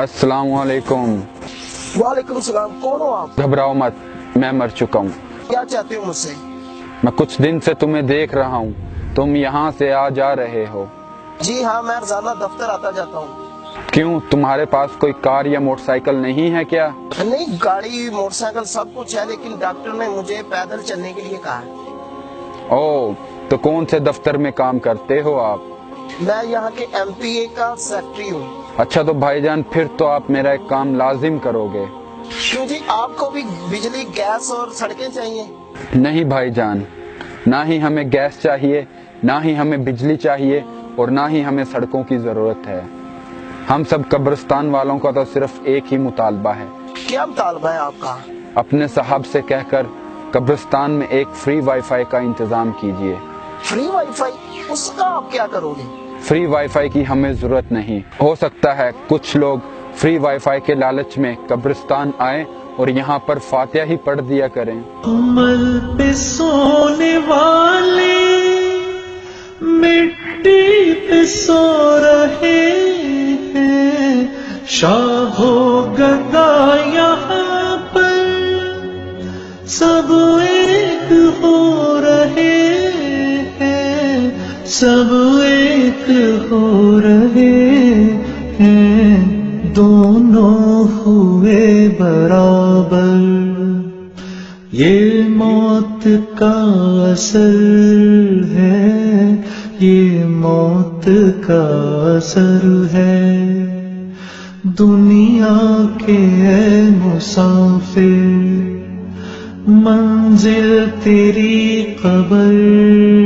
अस्सलाम वालेकुम। वालेकुम सलाम। कौन हो आप? घबराओ मत, मैं मर चुका हूँ। क्या चाहते हो मुझसे? मैं कुछ दिन से तुम्हें देख रहा हूँ, तुम यहाँ से आ जा रहे हो। जी हाँ, मैं रोजाना दफ्तर आता जाता हूँ। क्यों, तुम्हारे पास कोई कार या मोटरसाइकिल नहीं है क्या? नहीं, गाड़ी मोटरसाइकिल सब कुछ है, लेकिन डॉक्टर ने मुझे पैदल चलने के लिए कहा है। ओह, तो कौन से दफ्तर में काम करते हो आप? मैं यहाँ के MPA का सेक्रेटरी हूँ। अच्छा, तो भाईजान फिर तो आप मेरा एक काम लाजिम करोगे। क्यों जी, आपको भी बिजली, गैस और सड़कें चाहिए? नहीं भाईजान, ना ही हमें गैस चाहिए, ना ही हमें बिजली चाहिए, और ना ही हमें सड़कों की जरूरत है। हम सब कब्रिस्तान वालों का तो सिर्फ एक ही मुतालबा है। क्या मुतालबा है आपका? अपने साहब से कहकर कब्रिस्तान में एक फ्री वाईफाई का इंतजाम कीजिए। Free wifi? उसका आप क्या करोगे? फ्री वाईफाई की हमें जरूरत नहीं। हो सकता है कुछ लोग फ्री वाईफाई के लालच में कब्रिस्तान आए और यहाँ पर फातिहा ही पढ़ दिया करें। कमल पे सोने वाले मिट्टी पे सो रहे हैं, शाहो गदा यहाँ पर सब एक हो रहे हैं, सब एक हो रहे हैं, दोनों हुए बराबर। ये मौत का असर है, ये मौत का असर है। दुनिया के ऐ मुसाफिर, मंजिल तेरी कब्र